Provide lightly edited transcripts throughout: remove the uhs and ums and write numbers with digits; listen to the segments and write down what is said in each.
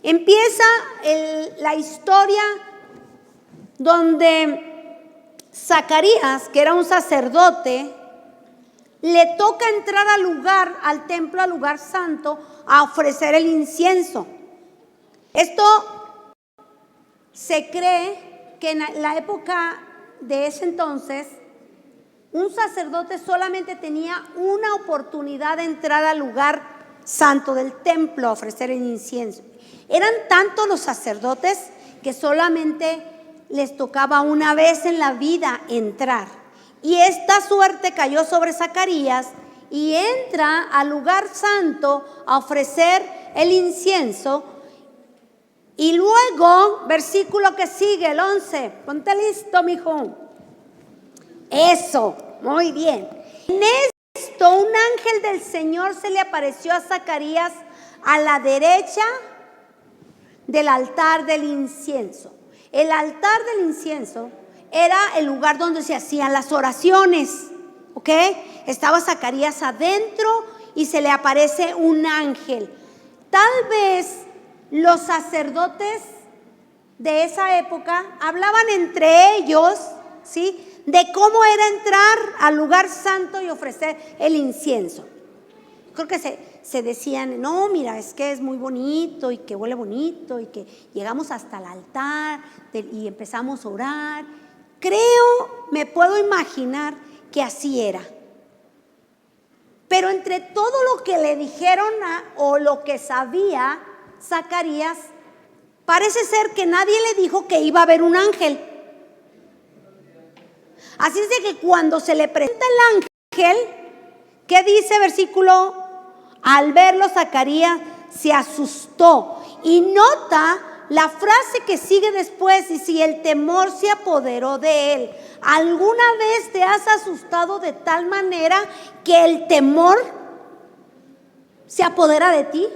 Empieza la historia donde Zacarías, que era un sacerdote, le toca entrar al templo, al lugar santo, a ofrecer el incienso. Esto se cree que en la época de ese entonces, un sacerdote solamente tenía una oportunidad de entrar al lugar santo del templo a ofrecer el incienso. Eran tantos los sacerdotes que solamente les tocaba una vez en la vida entrar. Y esta suerte cayó sobre Zacarías y entra al lugar santo a ofrecer el incienso. Y luego, versículo que sigue, el 11. Ponte listo, mijo. Eso, muy bien. En esto, un ángel del Señor se le apareció a Zacarías a la derecha del altar del incienso. El altar del incienso era el lugar donde se hacían las oraciones, ¿ok? Estaba Zacarías adentro y se le aparece un ángel. Tal vez los sacerdotes de esa época hablaban entre ellos, ¿sí?, de cómo era entrar al lugar santo y ofrecer el incienso. Creo que se decían, no, mira, es que es muy bonito y que huele bonito y que llegamos hasta el altar y empezamos a orar. Creo, me puedo imaginar que así era. Pero entre todo lo que le dijeron o lo que sabía Zacarías, parece ser que nadie le dijo que iba a haber un ángel. Así es de que cuando se le presenta el ángel, ¿qué dice versículo? Al verlo Zacarías se asustó y nota la frase que sigue después, y si el temor se apoderó de él. ¿Alguna vez te has asustado de tal manera que el temor se apodera de ti?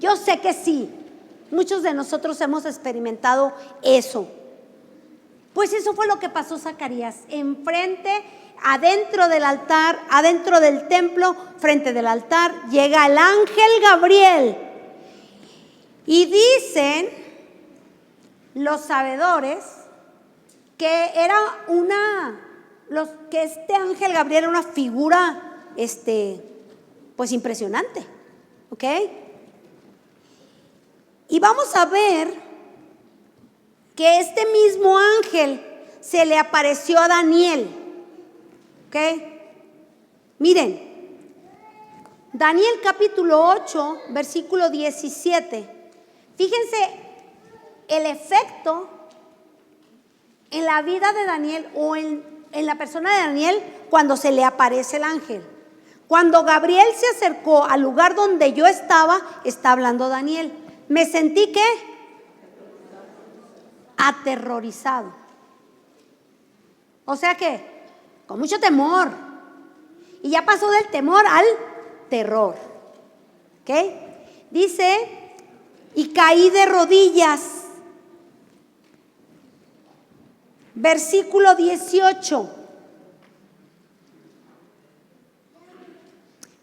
Yo sé que sí. Muchos de nosotros hemos experimentado eso. Pues eso fue lo que pasó Zacarías. Enfrente, adentro del altar, adentro del templo, frente del altar, llega el ángel Gabriel. Y dicen los sabedores que era que este ángel Gabriel era una figura, pues impresionante, ¿ok? Y vamos a ver que este mismo ángel se le apareció a Daniel, ¿ok? Miren, Daniel capítulo 8, versículo 17. Fíjense el efecto en la vida de Daniel o en la persona de Daniel cuando se le aparece el ángel. Cuando Gabriel se acercó al lugar donde yo estaba, está hablando Daniel. Me sentí, ¿qué? Aterrorizado. O sea que, con mucho temor. Y ya pasó del temor al terror. ¿Ok? Dice, y caí de rodillas. Versículo 18.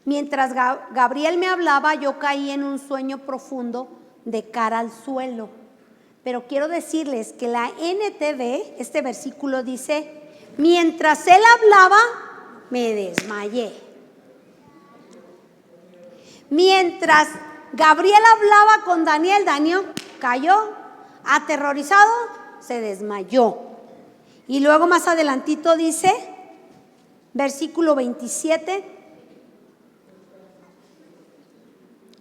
Mientras Gabriel me hablaba, yo caí en un sueño profundo de cara al suelo. Pero quiero decirles que la NTV, este versículo dice, mientras él hablaba, me desmayé. Mientras Gabriel hablaba con Daniel, Daniel cayó, aterrorizado, se desmayó. Y luego más adelantito dice, versículo 27,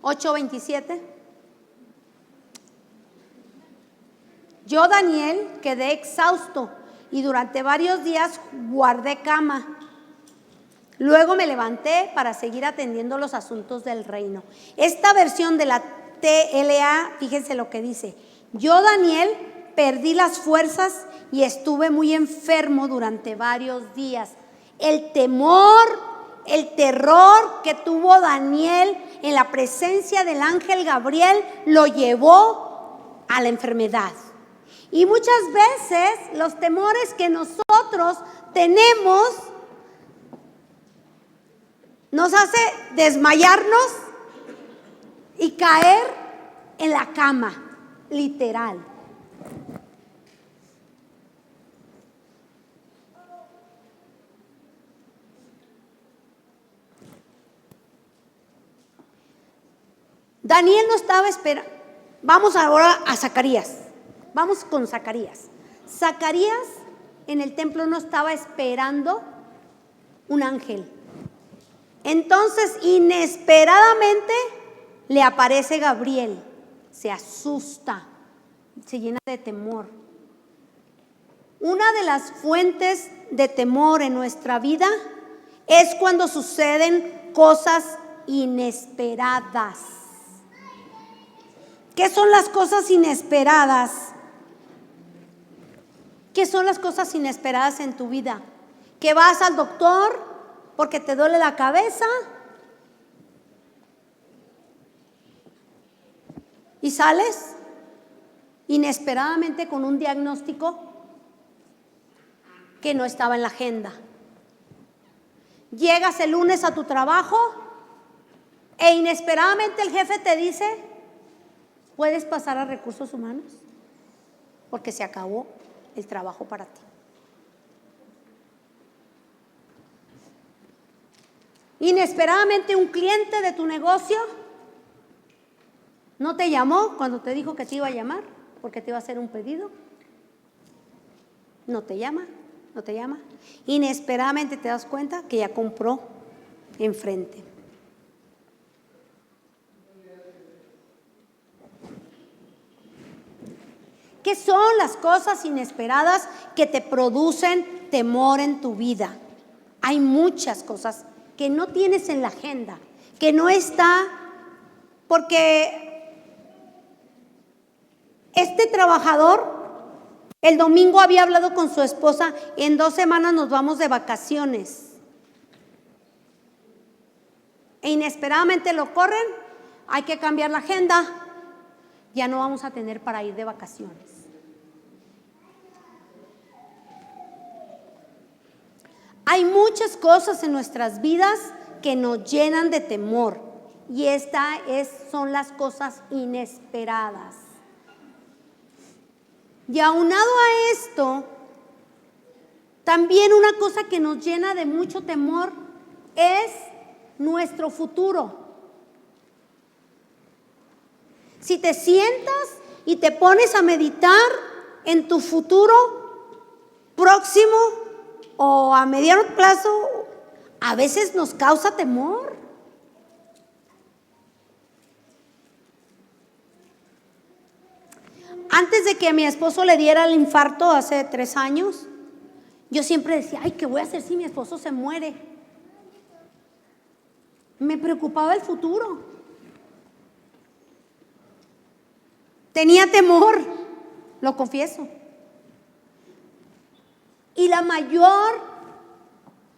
8:27. Yo, Daniel, quedé exhausto y durante varios días guardé cama. Luego me levanté para seguir atendiendo los asuntos del reino. Esta versión de la TLA, fíjense lo que dice. Yo, Daniel, perdí las fuerzas y estuve muy enfermo durante varios días. El temor, el terror que tuvo Daniel en la presencia del ángel Gabriel lo llevó a la enfermedad. Y muchas veces los temores que nosotros tenemos nos hace desmayarnos y caer en la cama, literal. Daniel no estaba esperando. Vamos ahora a Zacarías. Vamos con Zacarías. Zacarías en el templo no estaba esperando un ángel. Entonces, inesperadamente le aparece Gabriel. Se asusta, se llena de temor. Una de las fuentes de temor en nuestra vida es cuando suceden cosas inesperadas. ¿Qué son las cosas inesperadas? ¿Qué son las cosas inesperadas en tu vida? Que vas al doctor porque te duele la cabeza y sales inesperadamente con un diagnóstico que no estaba en la agenda. Llegas el lunes a tu trabajo e inesperadamente el jefe te dice: puedes pasar a recursos humanos porque se acabó el trabajo para ti. Inesperadamente un cliente de tu negocio no te llamó cuando te dijo que te iba a llamar porque te iba a hacer un pedido. No te llama. Inesperadamente te das cuenta que ya compró enfrente. ¿Qué son las cosas inesperadas que te producen temor en tu vida? Hay muchas cosas que no tienes en la agenda, que no está, porque este trabajador el domingo había hablado con su esposa: en 2 semanas nos vamos de vacaciones. E inesperadamente lo corren, hay que cambiar la agenda, ya no vamos a tener para ir de vacaciones. Hay muchas cosas en nuestras vidas que nos llenan de temor, y son las cosas inesperadas. Y aunado a esto, también una cosa que nos llena de mucho temor es nuestro futuro. Si te sientas y te pones a meditar en tu futuro próximo o a mediano plazo, a veces nos causa temor. Antes de que a mi esposo le diera el infarto hace 3 años, yo siempre decía: ay, ¿qué voy a hacer si mi esposo se muere? Me preocupaba el futuro. Tenía temor, lo confieso. Y la mayor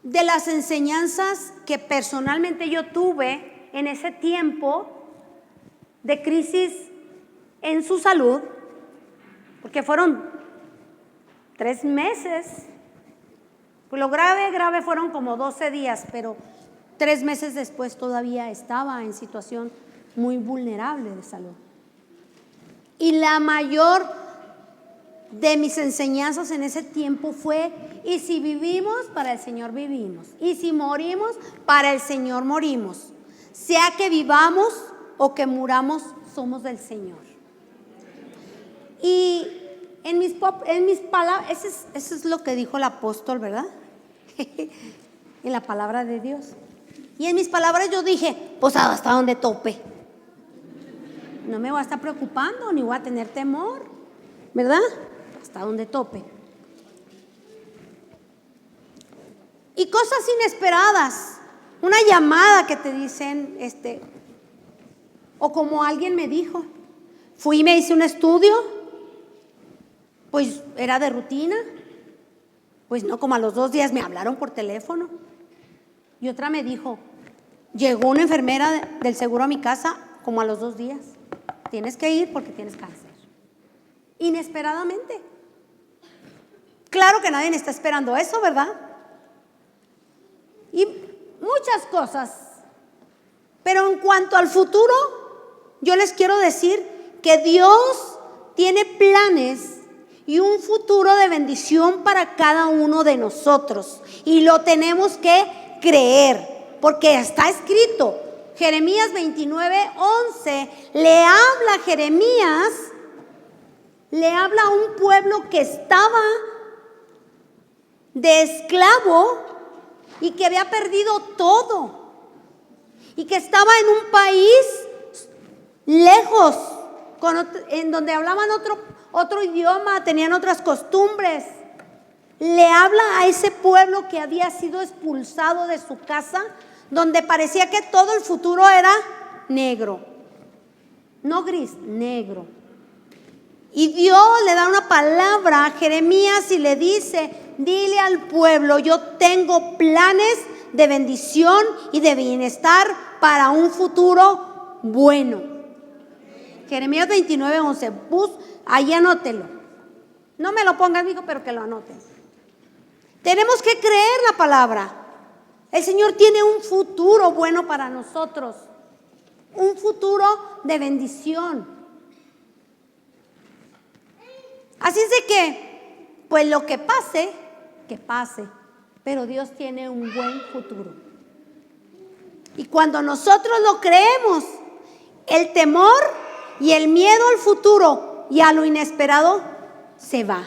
de las enseñanzas que personalmente yo tuve en ese tiempo de crisis en su salud, porque fueron 3 meses, pues lo grave fueron como 12 días, pero 3 meses después todavía estaba en situación muy vulnerable de salud. Y la mayor de mis enseñanzas en ese tiempo fue: y si vivimos, para el Señor vivimos, y si morimos, para el Señor morimos. Sea que vivamos o que muramos, somos del Señor. Y en mis palabras, eso es lo que dijo el apóstol, ¿verdad? En la palabra de Dios. Y en mis palabras yo dije: pues hasta donde tope. No me voy a estar preocupando ni voy a tener temor, ¿verdad? Hasta donde tope. Y cosas inesperadas, una llamada que te dicen, o como alguien me dijo, fui y me hice un estudio, pues era de rutina, pues no, como a los 2 días me hablaron por teléfono. Y otra me dijo: llegó una enfermera del seguro a mi casa como a los 2 días, tienes que ir porque tienes cáncer. Inesperadamente. Claro que nadie está esperando eso, ¿verdad? Y muchas cosas. Pero en cuanto al futuro, yo les quiero decir que Dios tiene planes y un futuro de bendición para cada uno de nosotros. Y lo tenemos que creer, porque está escrito. Jeremías 29:11 le habla a Jeremías, le habla a un pueblo que estaba de esclavo y que había perdido todo y que estaba en un país lejos, en donde hablaban otro idioma, tenían otras costumbres. Le habla a ese pueblo que había sido expulsado de su casa, donde parecía que todo el futuro era negro, no gris, negro. Y Dios le da una palabra a Jeremías y le dice: dile al pueblo, yo tengo planes de bendición y de bienestar para un futuro bueno. Jeremías 29:11, ahí anótelo. No me lo pongas, hijo, pero que lo anoten. Tenemos que creer la palabra. El Señor tiene un futuro bueno para nosotros, un futuro de bendición. Así es de que, pues lo que pase, pero Dios tiene un buen futuro. Y cuando nosotros lo creemos, el temor y el miedo al futuro y a lo inesperado se va,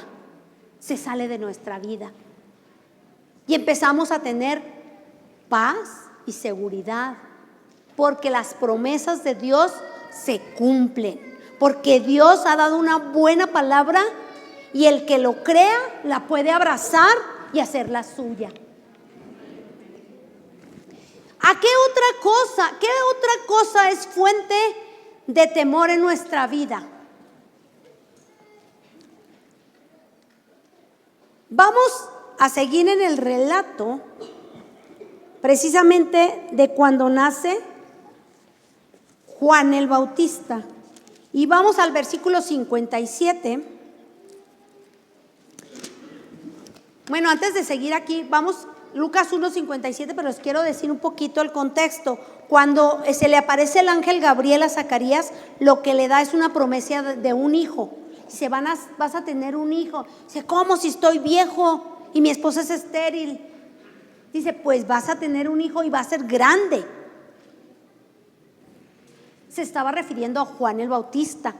se sale de nuestra vida. Y empezamos a tener paz y seguridad, porque las promesas de Dios se cumplen, porque Dios ha dado una buena palabra y el que lo crea la puede abrazar y hacerla suya. ¿A qué otra cosa es fuente de temor en nuestra vida? Vamos a seguir en el relato precisamente de cuando nace Juan el Bautista. Y vamos al versículo 57. Bueno, antes de seguir aquí, vamos Lucas 1:57, pero les quiero decir un poquito el contexto. Cuando se le aparece el ángel Gabriel a Zacarías, lo que le da es una promesa de un hijo. Dice, vas a tener un hijo. Dice, ¿cómo si estoy viejo y mi esposa es estéril? Dice, pues vas a tener un hijo y va a ser grande. Se estaba refiriendo a Juan el Bautista.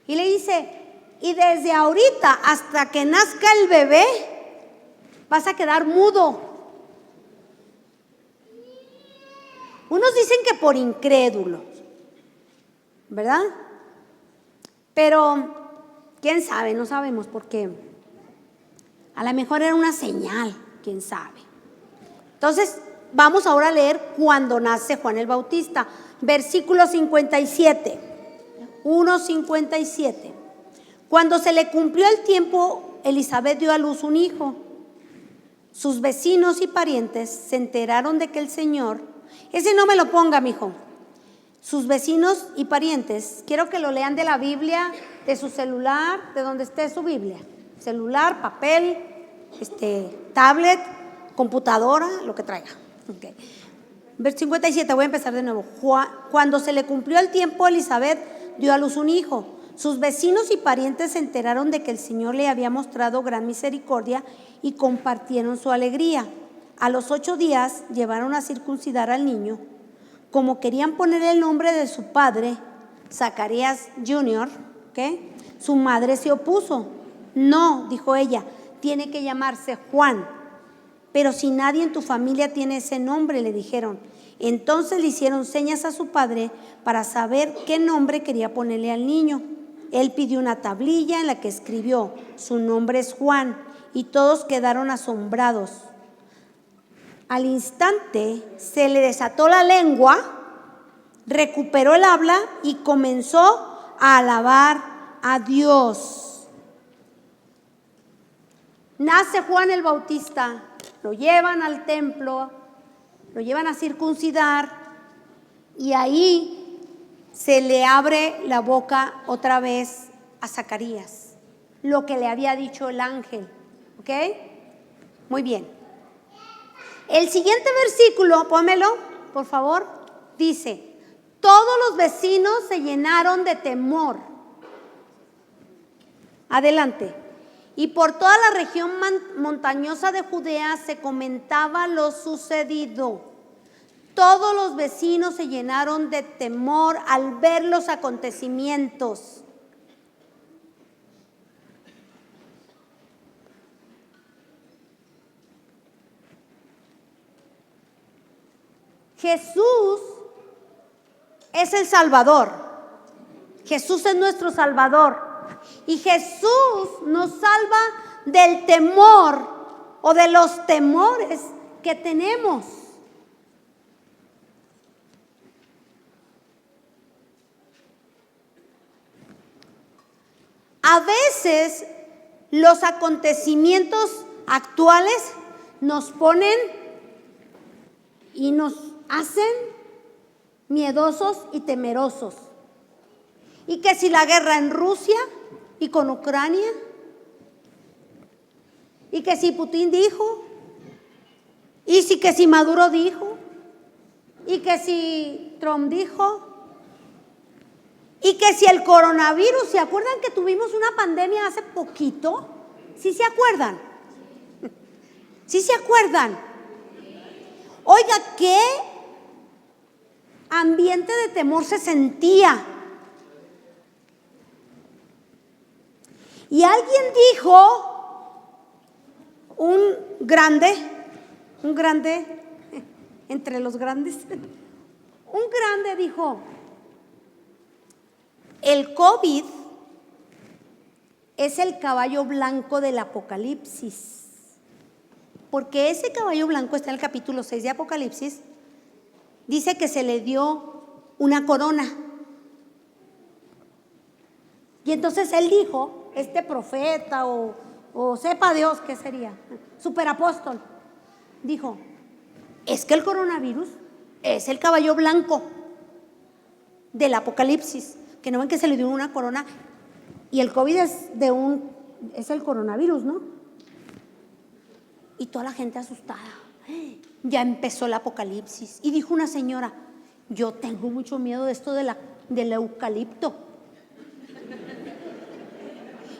Y le dice, y desde ahorita hasta que nazca el bebé, vas a quedar mudo. Unos dicen que por incrédulos, ¿verdad? Pero, ¿quién sabe? No sabemos por qué. A lo mejor era una señal, quién sabe. Entonces, vamos ahora a leer cuando nace Juan el Bautista. Versículo 57. 1:57. Cuando se le cumplió el tiempo, Elizabeth dio a luz un hijo. Sus vecinos y parientes se enteraron de que el Señor, ese no me lo ponga, mijo. Sus vecinos y parientes, quiero que lo lean de la Biblia, de su celular, de donde esté su Biblia. Celular, papel, tablet, computadora, lo que traiga. Okay. Versículo 57, voy a empezar de nuevo. Cuando se le cumplió el tiempo, Elizabeth dio a luz un hijo. Sus vecinos y parientes se enteraron de que el Señor le había mostrado gran misericordia y compartieron su alegría. A los 8 días llevaron a circuncidar al niño. Como querían poner el nombre de su padre, Zacarías Jr., su madre se opuso. No, dijo ella, tiene que llamarse Juan. Pero si nadie en tu familia tiene ese nombre, le dijeron. Entonces le hicieron señas a su padre para saber qué nombre quería ponerle al niño. Él pidió una tablilla en la que escribió, su nombre es Juan, y todos quedaron asombrados. Al instante se le desató la lengua, recuperó el habla y comenzó a alabar a Dios. Nace Juan el Bautista, lo llevan al templo, lo llevan a circuncidar y ahí se le abre la boca otra vez a Zacarías, lo que le había dicho el ángel. ¿Ok? Muy bien. El siguiente versículo, pónmelo, por favor, dice: todos los vecinos se llenaron de temor. Adelante. Y por toda la región montañosa de Judea se comentaba lo sucedido. Todos los vecinos se llenaron de temor al ver los acontecimientos. Jesús es el Salvador. Jesús es nuestro Salvador. Y Jesús nos salva del temor o de los temores que tenemos. A veces los acontecimientos actuales nos ponen y nos hacen miedosos y temerosos. Y que si la guerra en Rusia y con Ucrania, y que si Putin dijo, y que si Maduro dijo, y que si Trump dijo, y que si el coronavirus, ¿se acuerdan que tuvimos una pandemia hace poquito? ¿Sí se acuerdan? ¿Sí se acuerdan? Oiga, ¿qué ambiente de temor se sentía? Y alguien dijo, un grande entre los grandes, un grande dijo, el COVID es el caballo blanco del Apocalipsis, porque ese caballo blanco está en el capítulo 6 de Apocalipsis, dice que se le dio una corona. Y entonces él dijo, este profeta o sepa Dios qué sería, superapóstol, dijo, es que el coronavirus es el caballo blanco del Apocalipsis, que no ven que se le dio una corona y el COVID es el coronavirus, ¿no? Y toda la gente asustada, ya empezó el Apocalipsis. Y dijo una señora, yo tengo mucho miedo de esto del eucalipto.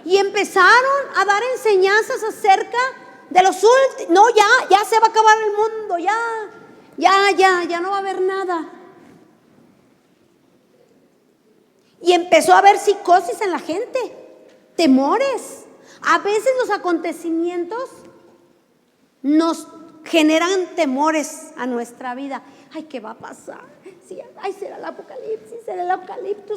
Y empezaron a dar enseñanzas acerca de los últimos. No, ya se va a acabar el mundo, ya no va a haber nada. Y empezó a haber psicosis en la gente, temores. A veces los acontecimientos nos generan temores a nuestra vida. Ay, ¿qué va a pasar? Sí, ay, será el apocalipsis, será el eucalipto.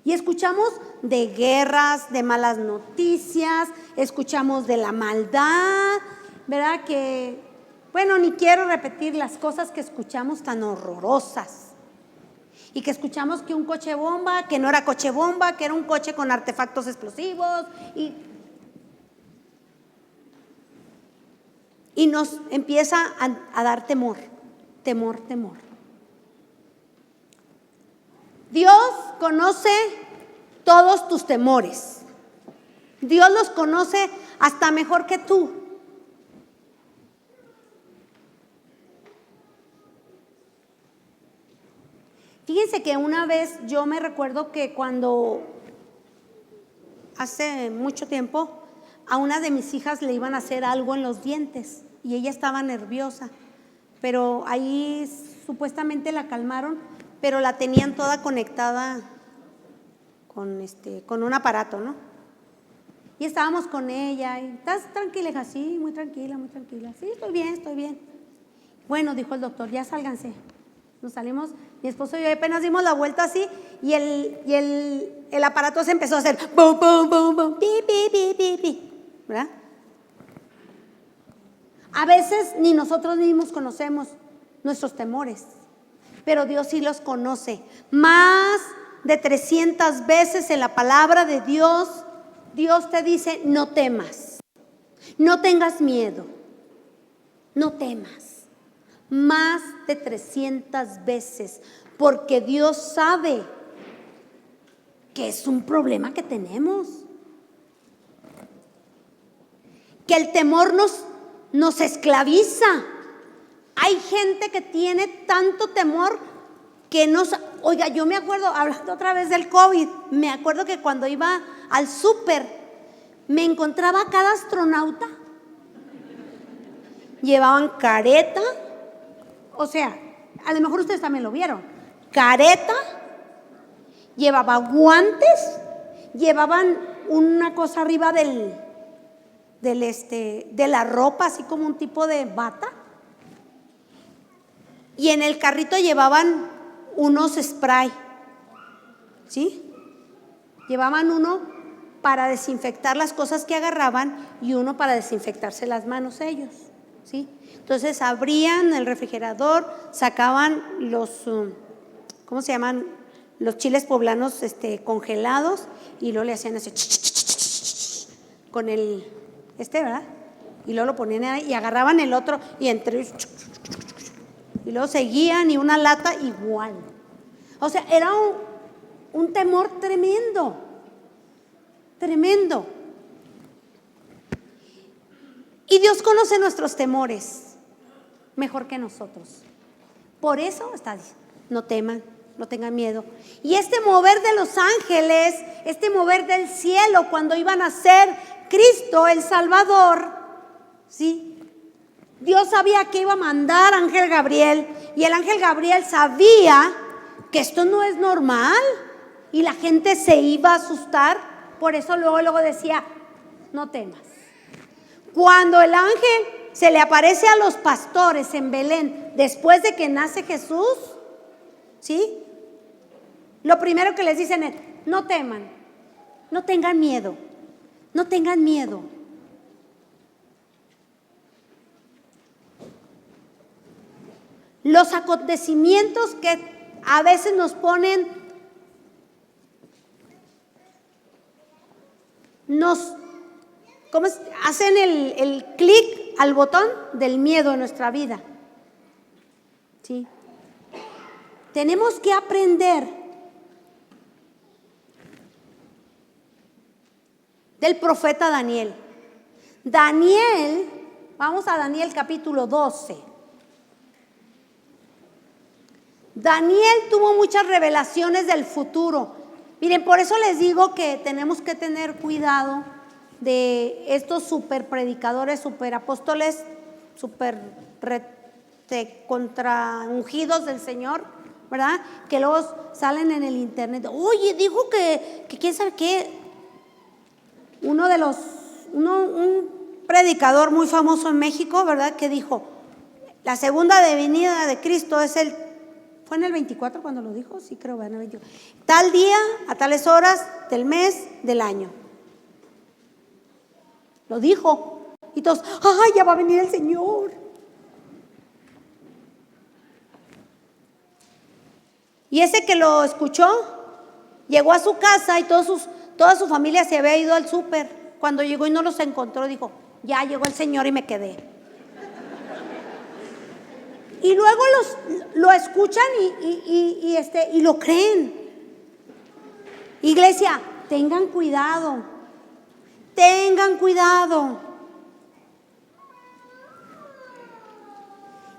Y escuchamos de guerras, de malas noticias, escuchamos de la maldad, ¿verdad? Que, bueno, ni quiero repetir las cosas que escuchamos tan horrorosas. Y que escuchamos que un coche bomba, que no era coche bomba, que era un coche con artefactos explosivos. Y nos empieza a dar temor. Dios conoce todos tus temores. Dios los conoce hasta mejor que tú. Fíjense que una vez yo me recuerdo que cuando hace mucho tiempo a una de mis hijas le iban a hacer algo en los dientes y ella estaba nerviosa, pero ahí supuestamente la calmaron, pero la tenían toda conectada con un aparato, ¿no? Y estábamos con ella y ¿estás tranquila, hija? Sí, muy tranquila. Sí, estoy bien. Bueno, dijo el doctor, ya sálganse. Nos salimos, mi esposo y yo apenas dimos la vuelta así y el aparato se empezó a hacer bum, bum, bum, bum, pi, pi, pi, pi, pi, ¿verdad? A veces ni nosotros mismos conocemos nuestros temores, pero Dios sí los conoce. Más de 300 veces en la palabra de Dios, Dios te dice, no temas, no tengas miedo, no temas. Más de 300 veces, porque Dios sabe que es un problema que tenemos. Que el temor nos nos esclaviza. Hay gente que tiene tanto temor que nos... Oiga, yo me acuerdo, hablando otra vez del COVID, me acuerdo que cuando iba al súper, me encontraba a cada astronauta. Llevaban careta, o sea, a lo mejor ustedes también lo vieron. Careta, llevaba guantes, llevaban una cosa arriba de la ropa, así como un tipo de bata. Y en el carrito llevaban unos spray, ¿sí? Llevaban uno para desinfectar las cosas que agarraban y uno para desinfectarse las manos ellos, ¿sí? Entonces abrían el refrigerador, sacaban los, ¿cómo se llaman? Los chiles poblanos congelados, y luego le hacían así con el ¿verdad? Y luego lo ponían ahí y agarraban el otro y entre y luego seguían, y una lata igual. O sea, era un temor tremendo, tremendo. Y Dios conoce nuestros temores mejor que nosotros. Por eso está diciendo, no teman, no tengan miedo. Y este mover de los ángeles, este mover del cielo, cuando iban a ser Cristo el Salvador, ¿sí? Dios sabía que iba a mandar ángel Gabriel, y el ángel Gabriel sabía que esto no es normal y la gente se iba a asustar. Por eso luego decía, no temas. Cuando el ángel se le aparece a los pastores en Belén después de que nace Jesús, ¿sí? Lo primero que les dicen es, no teman, no tengan miedo, no tengan miedo. Los acontecimientos que a veces nos ponen, hacen el clic al botón del miedo en nuestra vida, ¿sí? Tenemos que aprender del profeta Daniel. Vamos a Daniel capítulo 12. Daniel tuvo muchas revelaciones del futuro. Miren, por eso les digo que tenemos que tener cuidado de estos super predicadores, super apóstoles, super contra ungidos del Señor, ¿verdad? Que luego salen en el internet. Oye, dijo que quién sabe qué. Un predicador muy famoso en México, ¿verdad? Que dijo, la segunda venida de Cristo fue en el 24 cuando lo dijo, sí creo, en el 24. Tal día, a tales horas del mes, del año. Lo dijo. Y todos, ¡ay, ya va a venir el Señor! Y ese que lo escuchó, llegó a su casa y toda su familia se había ido al súper. Cuando llegó y no los encontró, dijo, ya llegó el Señor y me quedé. Y luego lo escuchan y lo creen. Iglesia, tengan cuidado. Tengan cuidado.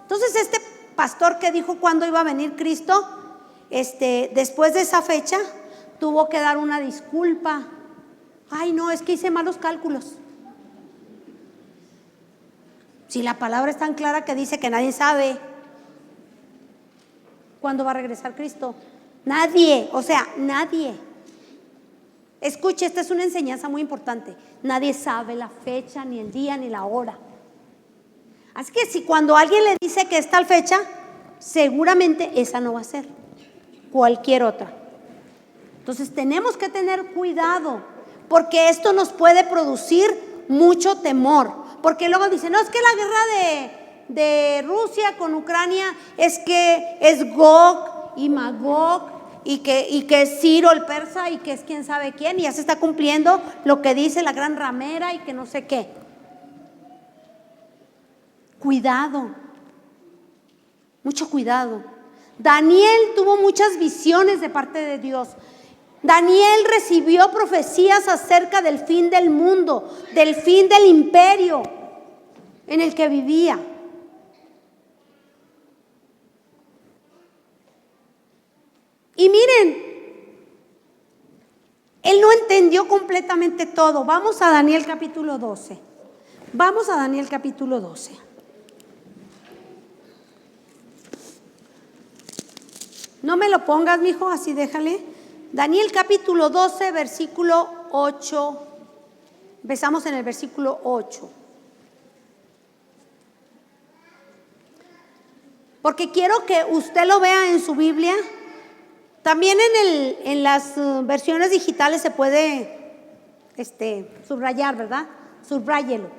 Entonces este pastor que dijo cuándo iba a venir Cristo, después de esa fecha tuvo que dar una disculpa. Ay, no, es que hice malos cálculos. Si la palabra es tan clara que dice que nadie sabe cuándo va a regresar Cristo. Nadie, o sea, nadie. Escuche, esta es una enseñanza muy importante. Nadie sabe la fecha, ni el día, ni la hora. Así que si cuando alguien le dice que es tal fecha, seguramente esa no va a ser, cualquier otra. Entonces tenemos que tener cuidado, porque esto nos puede producir mucho temor. Porque luego dicen, no, es que la guerra de Rusia con Ucrania es que es Gog y Magog, y que es Ciro el persa, y que es quién sabe quién, y ya se está cumpliendo lo que dice la gran ramera y que no sé qué. Cuidado, mucho cuidado. Daniel tuvo muchas visiones de parte de Dios. Daniel recibió profecías acerca del fin del mundo, del fin del imperio. en el que vivía. Y miren, él no entendió completamente todo. Vamos a Daniel capítulo 12. Vamos a Daniel capítulo 12. No me lo pongas, mijo, así déjale. Daniel capítulo 12, versículo 8. Empezamos en el versículo 8. Porque quiero que usted lo vea en su Biblia. También en las versiones digitales se puede subrayar, ¿verdad? Subráyelo.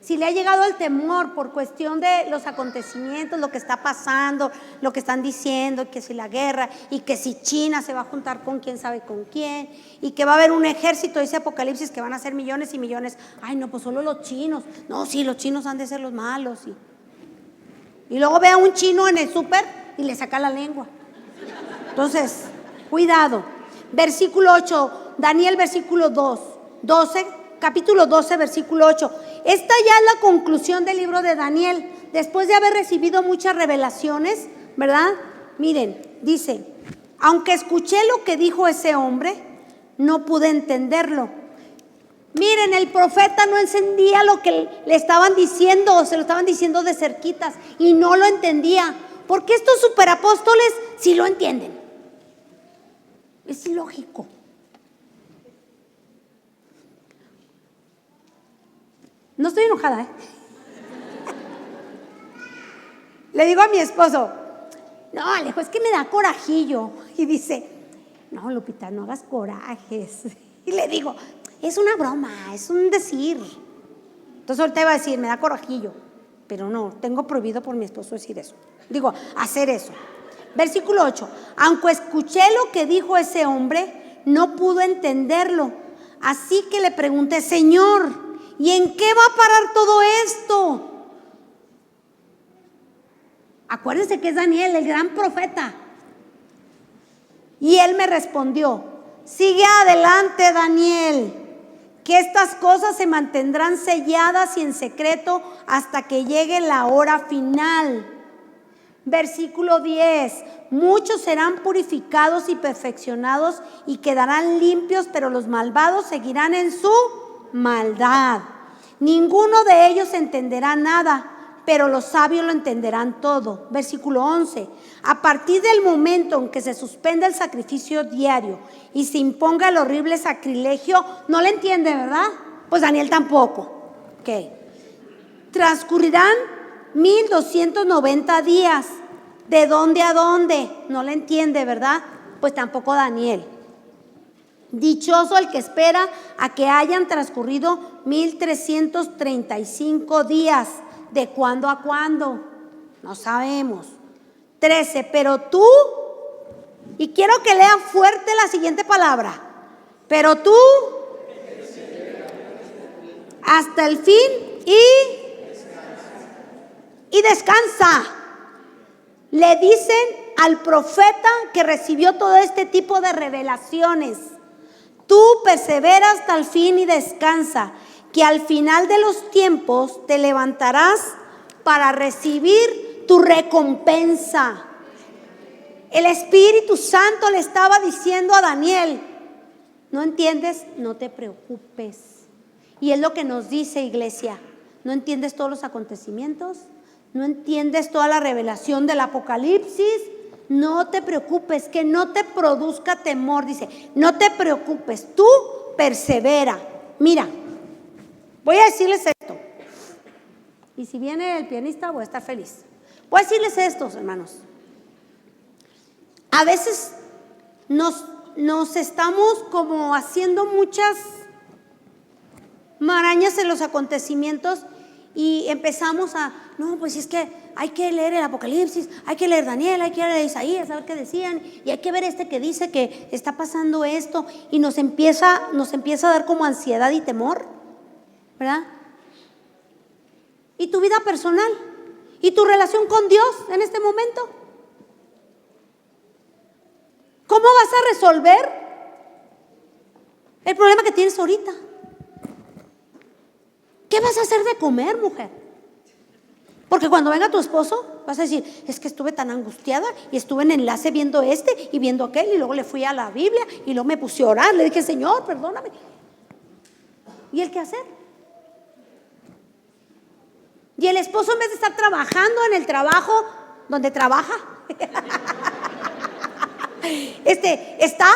Si le ha llegado el temor por cuestión de los acontecimientos, lo que está pasando, lo que están diciendo, que si la guerra, y que si China se va a juntar con quién sabe con quién, y que va a haber un ejército, dice Apocalipsis, que van a ser millones y millones. Ay, no, pues solo los chinos. No, sí, los chinos han de ser los malos. Y luego ve a un chino en el súper y le saca la lengua. Entonces, cuidado. Versículo 8, Daniel versículo 12, capítulo 12, versículo 8. Esta ya es la conclusión del libro de Daniel. Después de haber recibido muchas revelaciones, ¿verdad? Miren, dice, aunque escuché lo que dijo ese hombre, no pude entenderlo. Miren, el profeta no encendía lo que le estaban diciendo, se lo estaban diciendo de cerquitas y no lo entendía. Porque estos superapóstoles sí lo entienden. Es ilógico. No estoy enojada, Le digo a mi esposo, no, Alejo, es que me da corajillo. Y dice, no, Lupita, no hagas corajes. Y le digo, es una broma, es un decir. Entonces ahorita iba a decir, me da corajillo. Pero no, tengo prohibido por mi esposo decir eso. Digo, hacer eso. Versículo 8. Aunque escuché lo que dijo ese hombre, no pude entenderlo. Así que le pregunté, Señor, ¿y en qué va a parar todo esto? Acuérdense que es Daniel, el gran profeta. Y él me respondió, sigue adelante, Daniel, que estas cosas se mantendrán selladas y en secreto hasta que llegue la hora final. Versículo 10. Muchos serán purificados y perfeccionados y quedarán limpios, pero los malvados seguirán en su maldad. Ninguno de ellos entenderá nada, pero los sabios lo entenderán todo. Versículo 11. A partir del momento en que se suspenda el sacrificio diario y se imponga el horrible sacrilegio, no le entiende, ¿verdad? Pues Daniel tampoco. Ok. Transcurrirán 1290 días. ¿De dónde a dónde? No le entiende, ¿verdad? Pues tampoco Daniel. Dichoso el que espera a que hayan transcurrido 1335 días. ¿De cuándo a cuándo? No sabemos. 13, pero tú, y quiero que lean fuerte la siguiente palabra, pero tú, hasta el fin y descansa. Le dicen al profeta que recibió todo este tipo de revelaciones, tú persevera hasta el fin y descansa, que al final de los tiempos te levantarás para recibir tu recompensa. El Espíritu Santo le estaba diciendo a Daniel, ¿no entiendes? No te preocupes. Y es lo que nos dice, iglesia. ¿No entiendes todos los acontecimientos? ¿No entiendes toda la revelación del Apocalipsis? No te preocupes, que no te produzca temor. Dice, no te preocupes, tú persevera. Mira, voy a decirles esto. Y si viene el pianista voy a estar feliz. Voy a decirles esto, hermanos. A veces nos estamos como haciendo muchas marañas en los acontecimientos y empezamos a, no, pues es que hay que leer el Apocalipsis, hay que leer Daniel, hay que leer Isaías, a ver qué decían, y hay que ver que dice que está pasando esto, y nos empieza a dar como ansiedad y temor, ¿verdad? Y tu vida personal, y tu relación con Dios en este momento. ¿Cómo vas a resolver el problema que tienes ahorita? ¿Qué ¿qué vas a hacer de comer, mujer? Porque cuando venga tu esposo vas a decir, es que estuve tan angustiada y estuve en enlace viendo este y viendo aquel, y luego le fui a la Biblia y luego me puse a orar, le dije, Señor, perdóname. ¿Y el qué hacer? Y el esposo, en vez de estar trabajando en el trabajo donde trabaja, está,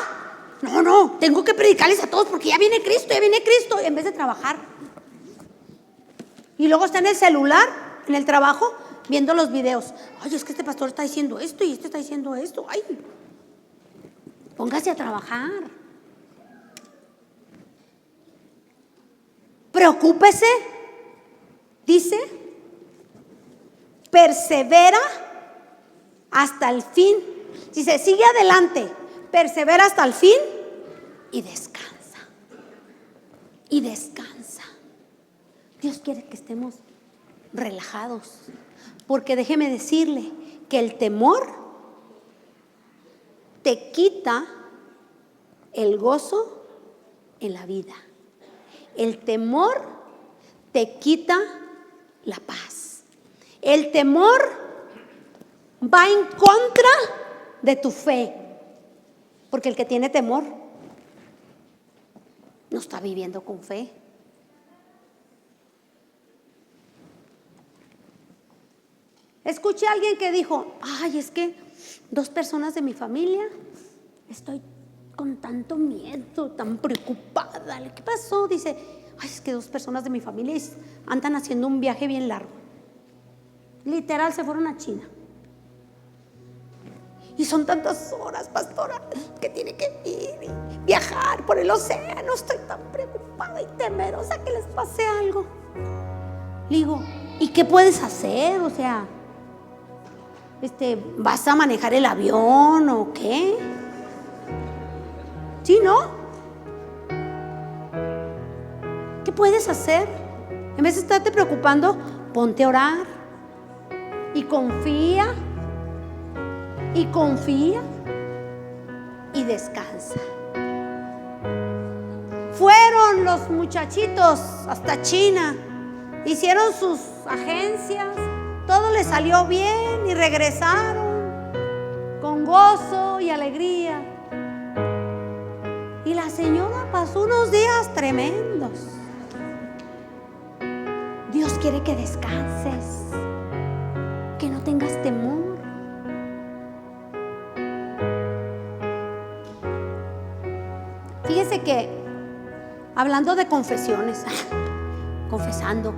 no, tengo que predicarles a todos porque ya viene Cristo, en vez de trabajar. Y luego está en el celular, en el trabajo, viendo los videos. Ay, es que este pastor está diciendo esto y este está diciendo esto. Ay, póngase a trabajar. Preocúpese, dice, persevera hasta el fin. Dice, sigue adelante, persevera hasta el fin y descansa. Y descansa. Dios quiere que estemos relajados, porque déjeme decirle que el temor te quita el gozo en la vida. El temor te quita la paz. El temor va en contra de tu fe, porque el que tiene temor no está viviendo con fe. Escuché a alguien que dijo, ay, es que 2 personas de mi familia, estoy con tanto miedo, tan preocupada. ¿Qué pasó? Dice, ay, es que 2 personas de mi familia andan haciendo un viaje bien largo. Literal, se fueron a China. Y son tantas horas, pastora, que tiene que ir y viajar por el océano. Estoy tan preocupada y temerosa que les pase algo. Le digo, ¿y qué puedes hacer? O sea, ¿vas a manejar el avión o qué? ¿Sí, no? ¿Qué puedes hacer? En vez de estarte preocupando, ponte a orar y confía y descansa. Fueron los muchachitos hasta China, hicieron sus agencias, todo les salió bien y regresaron con gozo y alegría. Y la señora pasó unos días tremendos. Dios quiere que descanses, que no tengas temor. Fíjese que hablando de confesiones, confesando,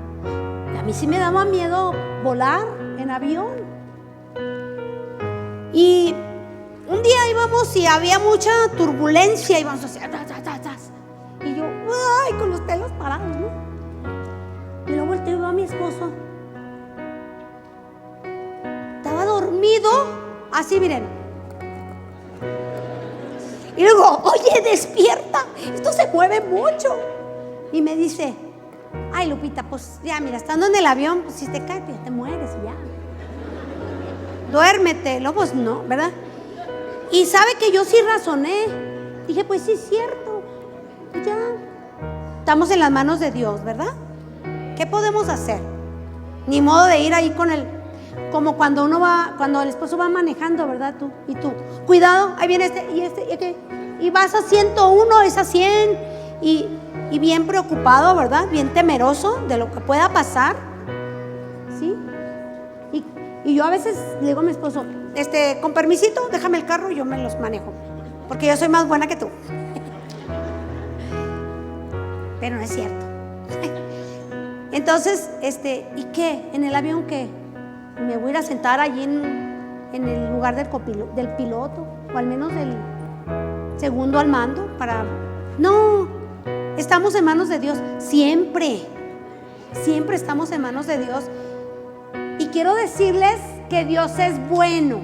a mí sí me daba miedo volar en avión. Y un día íbamos y había mucha turbulencia, íbamos así, y yo, ay, con los pelos parados, ¿no? Y luego volteo y veo a mi esposo. Estaba dormido, así, miren. Y luego, oye, despierta, esto se mueve mucho. Y me dice, ay, Lupita, pues ya, mira, estando en el avión, pues si te caes, pues ya te mueres y ya. Duérmete, luego pues no, ¿verdad? Y sabe que yo sí razoné. Dije, pues sí es cierto. Ya. Estamos en las manos de Dios, ¿verdad? ¿Qué podemos hacer? Ni modo de ir ahí con el, como cuando uno va, cuando el esposo va manejando, ¿verdad? Tú, cuidado, ahí viene y vas a 101, es a 100, y bien preocupado, ¿verdad? Bien temeroso de lo que pueda pasar, ¿sí? Y yo a veces le digo a mi esposo, con permisito, déjame el carro y yo me los manejo, porque yo soy más buena que tú. Pero no es cierto. Entonces, ¿y qué? ¿En el avión qué? ¿Me voy a ir a sentar allí en el lugar del piloto? O al menos del segundo al mando para... No, estamos en manos de Dios. Siempre estamos en manos de Dios. Y quiero decirles que Dios es bueno.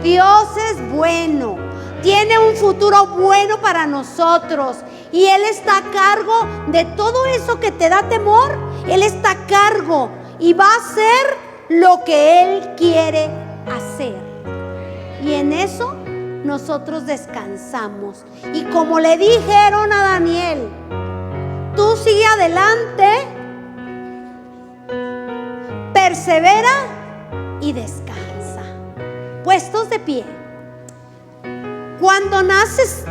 Dios es bueno. Tiene un futuro bueno para nosotros. Y Él está a cargo de todo eso que te da temor. Él está a cargo y va a hacer lo que Él quiere hacer. Y en eso nosotros descansamos. Y como le dijeron a Daniel, tú sigue adelante persevera y descansa. Puestos de pie. Cuando nace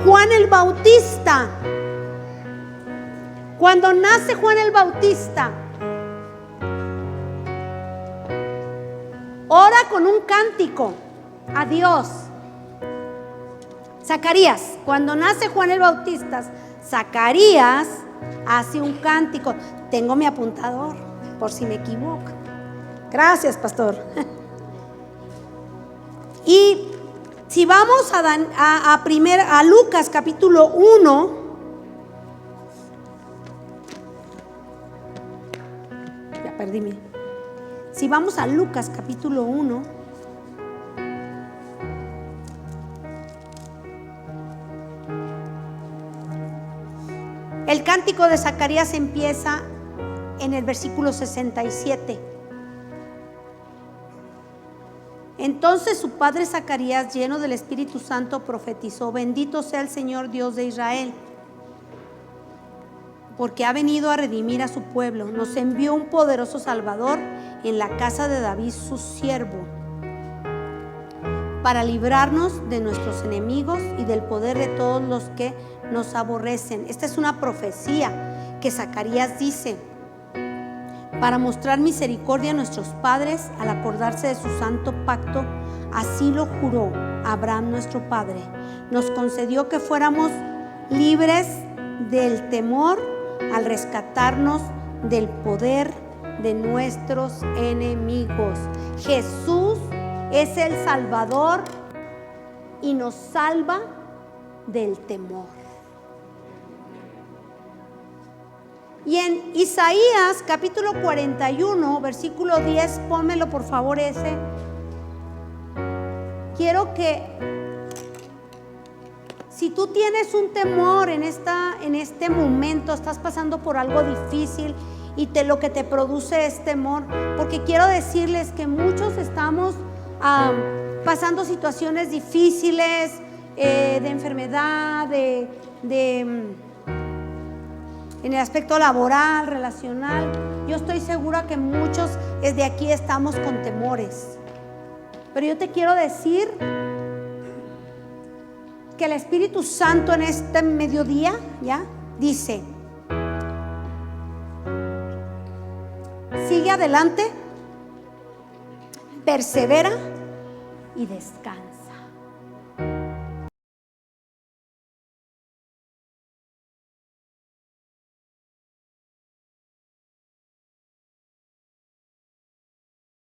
Juan el Bautista, ora con un cántico a Dios. Zacarías, cuando nace Juan el Bautista, Zacarías hace un cántico. Tengo mi apuntador por si me equivoco. Gracias, pastor. Y si vamos a Lucas capítulo 1, ya perdí. Si vamos a Lucas capítulo 1, el cántico de Zacarías empieza en el versículo 67. Entonces su padre Zacarías, lleno del Espíritu Santo, profetizó: bendito sea el Señor Dios de Israel, porque ha venido a redimir a su pueblo. Nos envió un poderoso Salvador en la casa de David su siervo, para librarnos de nuestros enemigos y del poder de todos los que nos aborrecen. Esta es una profecía que Zacarías dice para mostrar misericordia a nuestros padres al acordarse de su santo pacto. Así lo juró Abraham nuestro padre. Nos concedió que fuéramos libres del temor al rescatarnos del poder de nuestros enemigos. Jesús es el Salvador y nos salva del temor. Y en Isaías capítulo 41, versículo 10, pónmelo por favor ese. Quiero que, si tú tienes un temor en este momento, estás pasando por algo difícil y lo que te produce es temor, porque quiero decirles que muchos estamos pasando situaciones difíciles, de enfermedad, en el aspecto laboral, relacional. Yo estoy segura que muchos desde aquí estamos con temores, pero yo te quiero decir que el Espíritu Santo en este mediodía ya dice: sigue adelante, persevera y descansa.